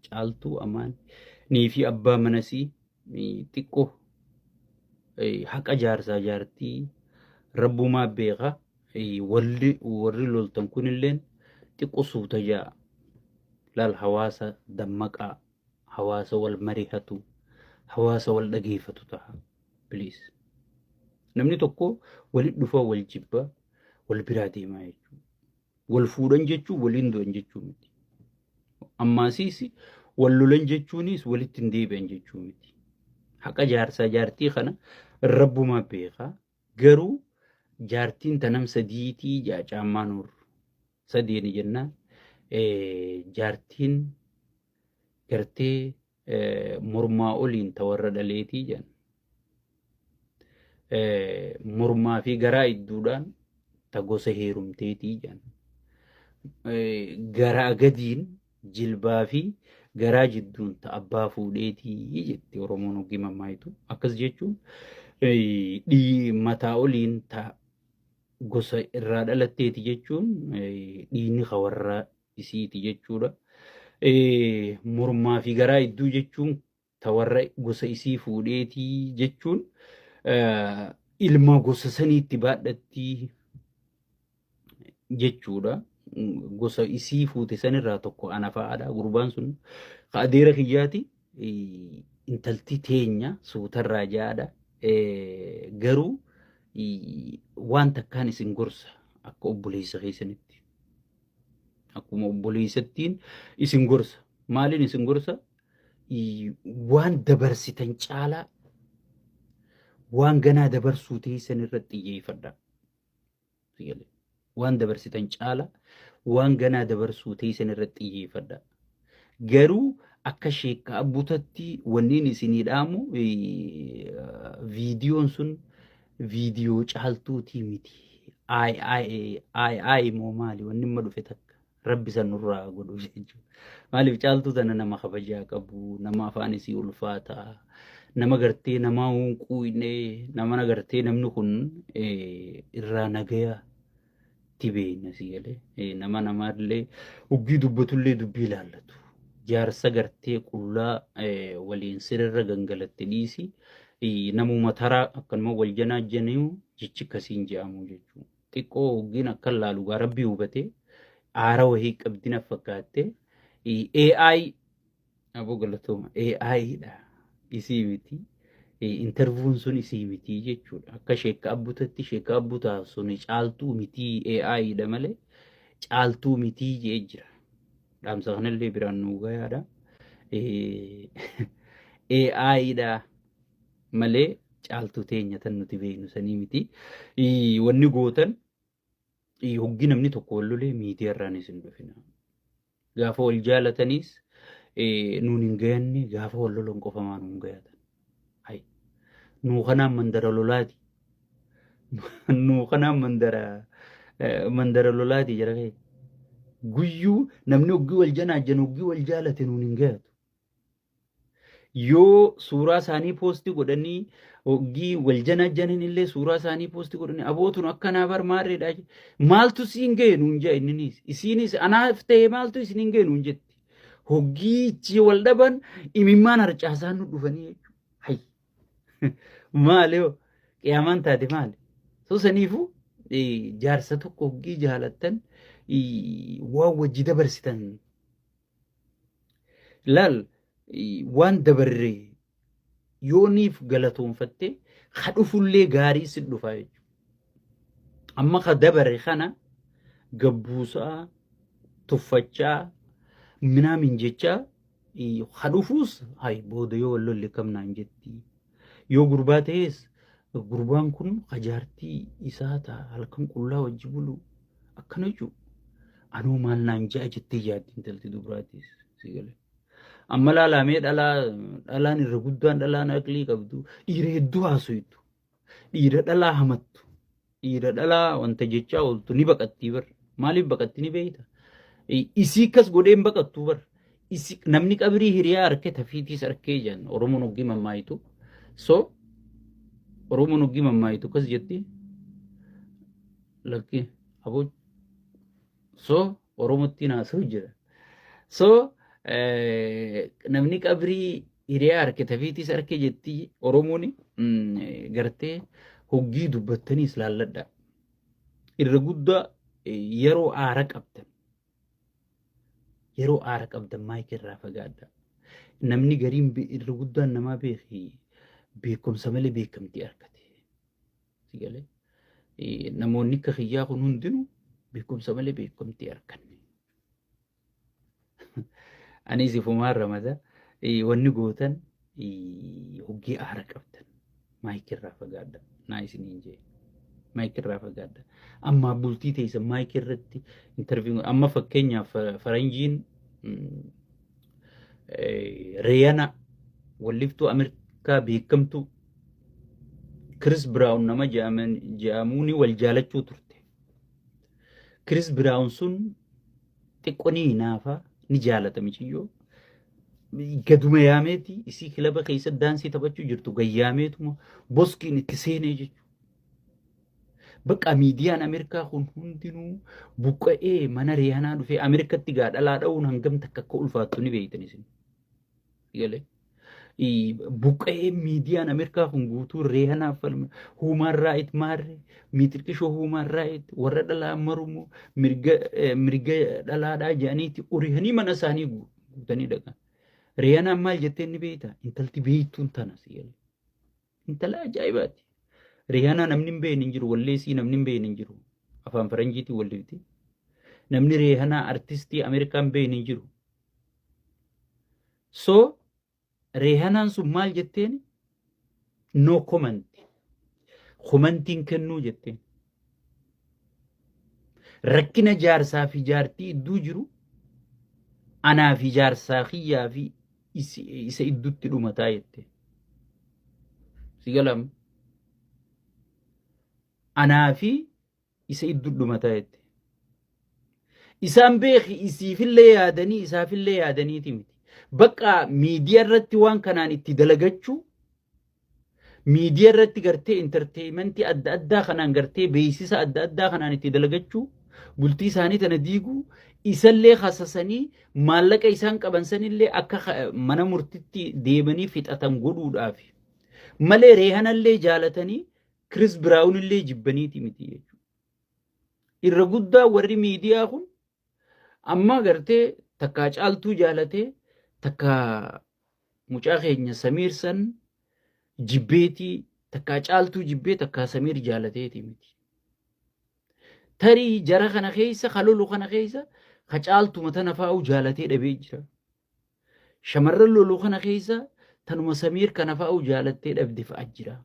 caaltuu amaan nii fi abbaa manasii xiqqoo haqa jaarsaa jaartii rabbumaa beeka warri loltan kunilleen xiqqoo suuta ja'a laal hawaasa dammaqaa hawaasa wal marihatu hawaasa wal dhageeffatu ta'a please namni tokko walit dhufa wal jibba wal biraa deemaa jechuudha wal fuudhan jechuun waliin du'an jechuu miti ammaasiis wal lolan jechuunis walitti hin deebi'an jechuu miti haqa jaarsaa jaartii kana rabbumaa beeka garuu jaartiin tanam sadiitii jaacaamaa nuur sadeeni jennaan jaartiin gartee mormaa oliin tawarra dhaleetii jenna mormaa fi garaa idduudhaan ta gosa heerumteetii jenna garaa gadiin jilbaa fi garaa jidduun ta abbaa fuudheetii jetti oromoon hogii mammaayitu akkas jechuun mataa oliin ta gosa irraa dhalatteeti jechuun dhiinni kawarraa isiiti jechuudha mormaa fi garaa idduu jechuun tawarra gosa isii fuudheetii jechuun ilma gosa saniitti baadhatti jechuudha gosa isii fuute sanirraa tokko ana fa'aadha gurbaan sun adeera kiyyaati intalti teenya suutarraa jaadha garuu waan takkaan isin gorsa akka obboleessa keessanitti akkuma obboleessattiin isin gorsa maaliin isin gorsa waan dabarsitan caalaa waan ganaa dabarsuu teessan irratti xiyyeeffadha waan dabarsitan caalaa waan ganaa dabarsuu teessan irratti xiyyeeffadha garuu akka sheekka abbutatti wanniin isinii dhaamu viidiyoon sun viidiyoo caaltuutii miti ai moo maali wanni ma dhufe takka rabbi san nurraa godhu jechuudha maaliif caaltuu tana nama kabajaa qabu nama afaan isii ulfaata nama gartee nama hunquu nama nagartee namni kun irraa nagaya tibeenya sigalee nama namaallee uggii dubbatullee dubbii ilaallatu jaarsa gartee qullaa waliin sirrirra gangalatte dhiisi namuma taraa akkanuma wal janaa jennuu jechi kasiin jedhamu jechuudha xiqqoo hoggiin akka laalugaa rabbii hubatee aara wahii qabdina fakkaatte AI aboo galatooma AI dha isii miti interviewun sun isii miti jechuudha akka sheekka abbutatti sheekka abbutaa sun caaltuu miti AI dha malee caaltuu miti jee jira dhaamsa kanallee biraan nuu gayaadha AI dha malee caaltuu teenya tan nuti beeknu sanii miti wanni gootan hoggi namni tokko wal lolee miidiyaarraan isin dhufina gaafa wal jaalataniis nuun hin gayanne gaafa wal lolan qofamaa nuun gayatan hay nuu kanaan mandara lolaati nuu kanaan mandara lolaati jara kee guyyuu namni hoggi wal janaajan hoggi wal jaalate nuun hin gayatu yoo suuraa isaanii poostii godhanii hogii wal janaajanin illee suuraa isaanii poostii godhanii abootun akkanaa bar maarreedha maaltu siin ga'e nuun jaa inninis isiinis anaaf ta'e maaltu isin hin ga'e nuun jetti hogiichi wal dhaban imimmaan harcaasaan nu dhufanii jechuudha hay maali yoo qiyaamaan taate maali so saniifu jaarsa tokko hogii jaalattan waan wajji dabarsitan laal waan dabarree yooniif galatoonfatte kadhufullee gaarii sin dhufaa jechuudha amma ka dabare kana gabbuusaa tuffachaa minaamin jechaa kadhufuus hay booda yoo wallolli kamnaan jetti yoo gurbaa ta'es gurbaan kun kajaartii isaa ta'a halkan qullaa wajji bulu akkana jechuudha anuu maal naan ja'a jettee yaaddi intalti dubaraatiis sigalee amma laalamee dhalaan irra guddaan dhalaan aqlii qabdu dhiira hedduu haasoftu dhiira dhalaa hamattu dhiira dhalaa wanta jechaa ooltu ni baqattii bar maaliif baqatti ni beeyta isii kas godheen baqattuu bar namni qabrii hiriyaa harkee tafiitiis harkee jedhan oromoon hoggii mammaayitu so oromoon hoggii mammaayitu kas jetti lakki aboo so oromottiin haasa'u jira so namni qabrii hiriyaa harkite fiitis harke jetti Oromoon gartee hoggii dubbattaniis laalladha. Irra guddaa yeroo aara qabdan. Yeroo aara qabdan maayikii irraa fagaadha. Namni gariin irra guddaan namaa beekumsa malee beekamtii argate. Sigalee namoonni akka xiyyaa kun hundinuu beekumsa malee beekamtii arganne. Anis ifumaan ramada wanni gootan hoggii aara qabdan maayikii irraa fagaadha. Naa isiniin jee maayikii irraa fagaadha. Amma bultii teessa maayikii irratti interview amma fakkeenyaaf faranjiin Riyaana walliftuu Ameerikaa beekamtu Chris Brown nama jedhamuuni wal jaalachuu turte. Chris Brown sun xiqqoonii naafa ni jaalatami ciyyoo. Gaduma yaameeti isii kilaba keessa daansii taphachuu jirtu gayyaameetuma boskiin itti seenee jechuudha. Bakka miidiyaan Ameerikaa kun hundinuu buqqa'ee mana Riyaanaa dhufee Ameerikatti gaadhalaa dha'uun hangam takka akka ulfaattu ni beektan isin. Galee buqqa'ee miidiyaan Ameerikaa kun guutuu Riyaanaaf falma human right maarre miitirqishoo human right warra dhalaa marumoo mirga dhalaadhaa jedhaniiti urihanii mana isaanii guutanii dhaqan. Riyaanaan maal jettee ni beekta? Intalti beektuun tana sigalee. Intala ajaa'ibaati. Riyaanaa namni hin beekne hin jiru walleessii namni hin beekne hin jiru afaan faranjiitiin wallifti. Namni Riyaanaa artistii Ameerikaa hin beekne hin jiru. So Riyaanaan sun maal jetteen? No comment. Komantiin kennuu jetteen. Rakkina jaarsaa fi jaartii idduu jiru anaa fi jaarsaa kiyyaa fi isa idduutti dhumataa jette. Sigalam. Anaa fi isa idduu dhumataa jette. Isaan beeki isiifillee yaadanii isaafillee yaadaniiti miti. Bakka miidiyaa irratti waan kanaan itti dalagachuu miidiyaa irratti gartee entertainmentii adda addaa kanaan gartee beeksisa adda addaa kanaan itti dalagachuu bultii isaanii tana diiguu isallee khasasanii maallaqa isaan qaban sanillee akka mana murtitti deemanii fixatan godhuudhaaf malee Riyaanallee jaalatanii Chris Brown illee jibbaniiti miti jechuudha. Irra guddaa warri miidiyaa kun amma gartee takka caaltuu jaalatee takka mucaa keenya Samiir san jibbeetii takka caaltuu jibbee takka Samiir jaalateeti miti. Tarii jara kana keessa kalolu kana keessa caaltuu mata nafaa'u jaalatee dhabee jira. Shamarran loluu kana keessa tanuma Samiir kana faa'u jaalattee dhabde fa'a jira.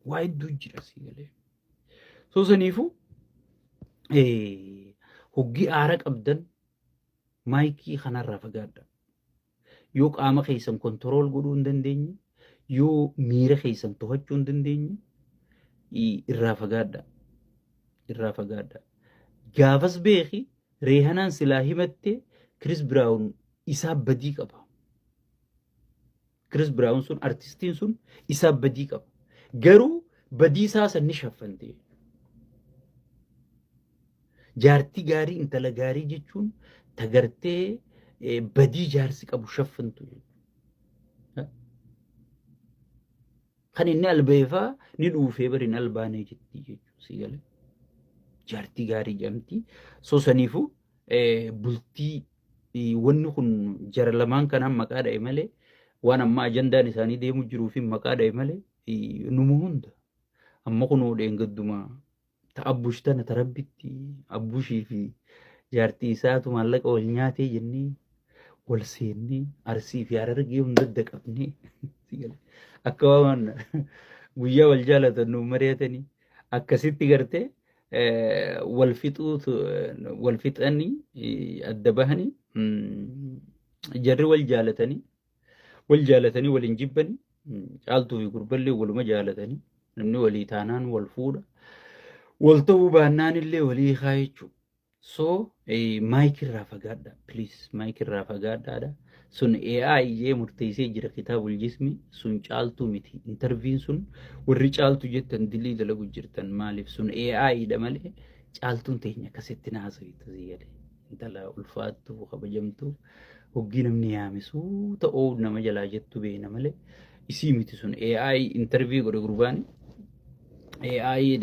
Waa hedduu jira sigalee. So saniifu hoggii aara qabdan maayikii kanarraa fagaadha. Yoo qaama keessan kontirool godhuu hin dandeenye, yoo miira keessan to'achuu hin dandeenye irraa fagaadha. Irraa fagaadha. Gaafas beeki Riyaanaan silaa himatte Chris Brown isaa badii qaba. Chris Brown sun artistiin sun isaa badii qaba. Garuu badii isaa san ni shaffante. Jaartii gaarii intala gaarii jechuun tagartee badii jaarsi qabu shaffantu. Kan inni albeefaa ni dhuufee bari hin albaanee jetti jechuudha sigalee. Jaartii gaarii jedhamti. So saniifu bultii wanni kun jara lamaan kanaan maqaa dha'e malee waan amma ajandaan isaanii deemu jiruuf maqaa dha'e malee numa hunda amma kunoo dheengadduma ta'abbush tana tarabbitti abbushii fi jaartii isaatu maallaqa wal nyaatee jennee wal seennee arsii fi harargee hunda daqabnee akka waan guyyaa wal jaalatan nu mari'atanii akkasitti gartee wal fixanii adda bahanii jarri wal jaalatanii waliin jibbanii caaltuu fi gurballee waluma jaalatanii namni walii taanaan wal fuudha wal ta'uu baannaan illee walii haa jechuudha. So maayikii irraa fagaadha please maayikii irraa fagaadhaadha. Sun AI jee murteessee jira kitaabul jismi sun caaltuu miti interviin sun warri caaltu jettan dilii dalagu jirtan maaliif sun AI dha malee caaltuun teenya akkasitti naasawitu ziyade intala ulfaattu kabajamtu hoggii namni yaamisuu ta'uu nama jalaa jettu beena malee isii miti sun AI interview godhe gurbaan AI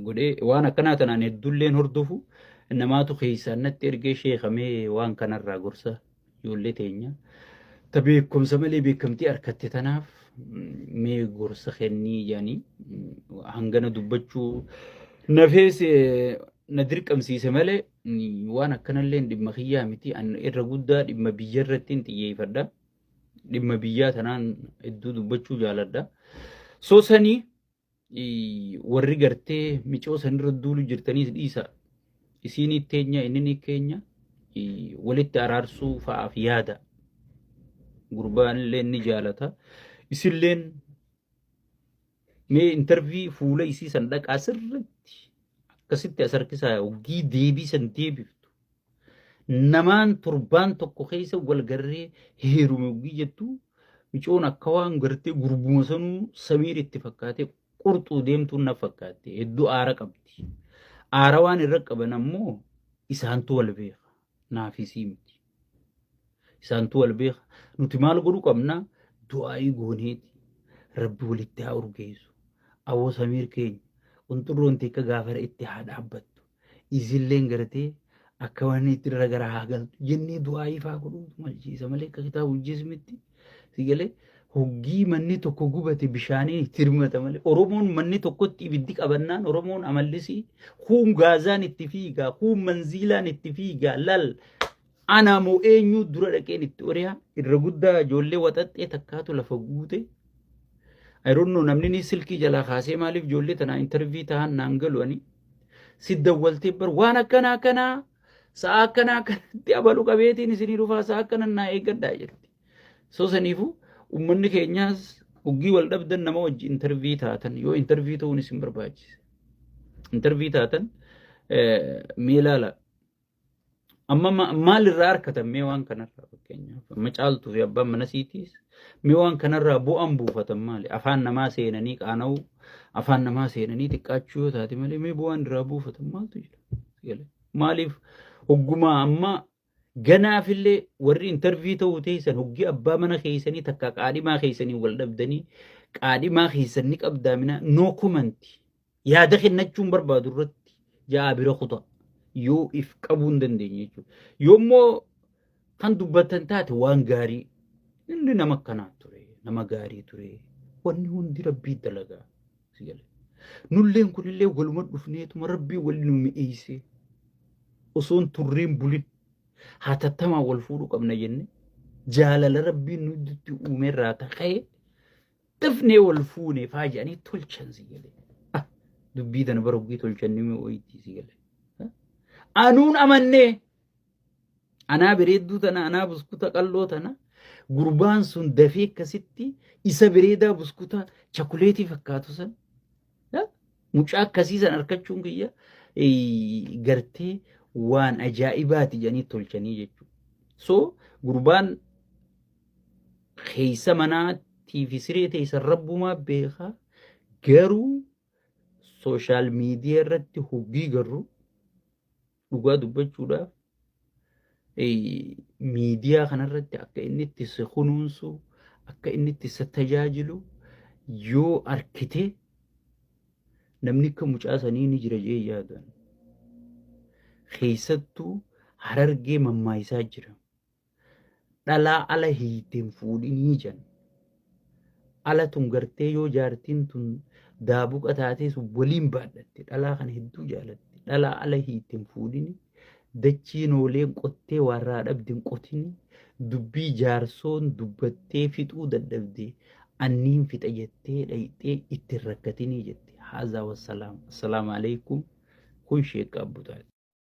godhe waan akkanaa tanaan hedduulleen hordofu namaatu keessaan natti ergee sheekamee waan kanarraa gorsa ijoollee teenya ta beekumsa malee beekamtii harkatte tanaaf mee gorsa kennii jedhanii hangana dubbachuu nafees na dirqamsiise malee waan akkanallee dhimma kiyyaa miti irra guddaa dhimma biyya irratti xiyyeeffadha dhimma biyyaa tanaan hedduu dubbachuu jaaladha soo sanii warri gartee micoo sanirra duulu jirtaniis dhiisa isiin teenya inni keenya walitti araarsuu fa'aaf yaada gurbaan illee ni jaalata isilleen mee interview fuula isii san dhaqaa sirriitti akkasitti asarkisaa hoggii deebii san deebiftu namaan turbaan tokko keessa walgarree heerume hoggii jettu micoon akka waan gartee gurbuma sanuu samiir itti fakkaatee qurxuu deemtuun na fakkaate hedduu aara qabdi aara waan irra qaban ammoo isaantu wal beeka naafisii miti isaantu wal beeka nuti maal godhu qabna du'aa'ii gooneeti rabbi walitti haa urgeessu awoo samiir keenya qunxurroon teekka gaafara itti haa dhaabbattu isilleen gartee akka waan itti irra gara haa galtu jennee du'aa'ii faa godhuutu malchiisa malee akka kitaaba hojjeesmitti sigalee hoggii manni tokko gubate bishaanii itti hirmata malee oromoon manni tokkotti ibiddi qabannaan oromoon amallisii huun gaazaan itti fiigaa huun manziilaan itti fiigaa lal ana moo eenyu dura dhaqeen itti oriyaa irra guddaa ijoollee waxaxxee takkaatu lafa guute I don't know namni ni silkii jalaa kaasee maaliif ijoollee tanaa interview ta'an naan galu'ani si dawwaltee bar waan akkanaa sa'a akkanaa kanatti abalu qabeetiin isinii dhufaa sa'a akkanan naa eeggadhaa jirti soo saniifuu ummanni keenyaas hoggii wal dhabdan nama wajji interview taatan yoo interview ta'uun isin barbaachise interview taatan mee ilaala amma maal irraa harkatan mee waan kanarraa fakkeenyaaf amma caaltuu fi abbaan mana siitiis mee waan kanarraa bu'aan buufatan maali afaan namaa seenanii qaana'uu afaan namaa seenanii xiqqaachuu yoo taate malee mee bu'aan irraa buufatan maaltu jira maaliif hoggumaa amma ganaafillee warri interview ta'uu teessan hoggii abbaa mana keessanii takka qaadhimaa keessanii wal dhabdanii qaadhimaa keessanii qabdaamina no comment yaada kennachuun barbaadu irratti ja'a bira kutaa yoo if qabuu hin dandeenye jechuudha yoommoo kan dubbatan taate waan gaarii inni nama akkanaa ture nama gaarii ture wanni hundi rabbii dalagaa sigale nulleen kunillee waluma dhufneetuma rabbii waliin nu mi'eesse osoon turreen bulin hatattamaa wal fuudhuu qabna jenne jaalala rabbiin nutti uumerraa ta'ee dafnee wal fuunee faajanii tolchan sigale dubbii tana bara hoggii tolchanii mee ooyitii sigale anuun amannee anaa bireedduu tana anaa buskuta qalloo tana gurbaan sun dafee akkasitti isa bireedaa buskuta chakuleetii fakkaatu san mucaa akkasii san argachuun kiyya gartee waan ajaa'ibaati jedhanii tolchanii jechuudha. So gurbaan keessa manaatii fi siree teessan rabbumaa beekaa garuu sooshaal miidiyaa irratti hoggii garuu dhugaa dubbachuudhaaf miidiyaa kanarratti akka inni itti si kunuunsu akka inni itti si tajaajilu yoo arkite namni akka mucaa sanii ni jira jee yaadan keessattuu harargee mammaayisaa jira dhalaa ala hiiteen fuudhinii jan ala tun gartee yoo jaartiin tun daabuqa taatees waliin baadhatte dhalaa kana hedduu jaalatte dhalaa ala hiiteen fuudhinii dachiin ooleen qottee warraa dhabdin qotini dubbii jaarsoon dubbattee fixuu dadhabdee anniin fixa jettee dhayxee ittiin rakkatinii jette haazaa wassalaam assalaamu alaikum kun sheekka abbutaa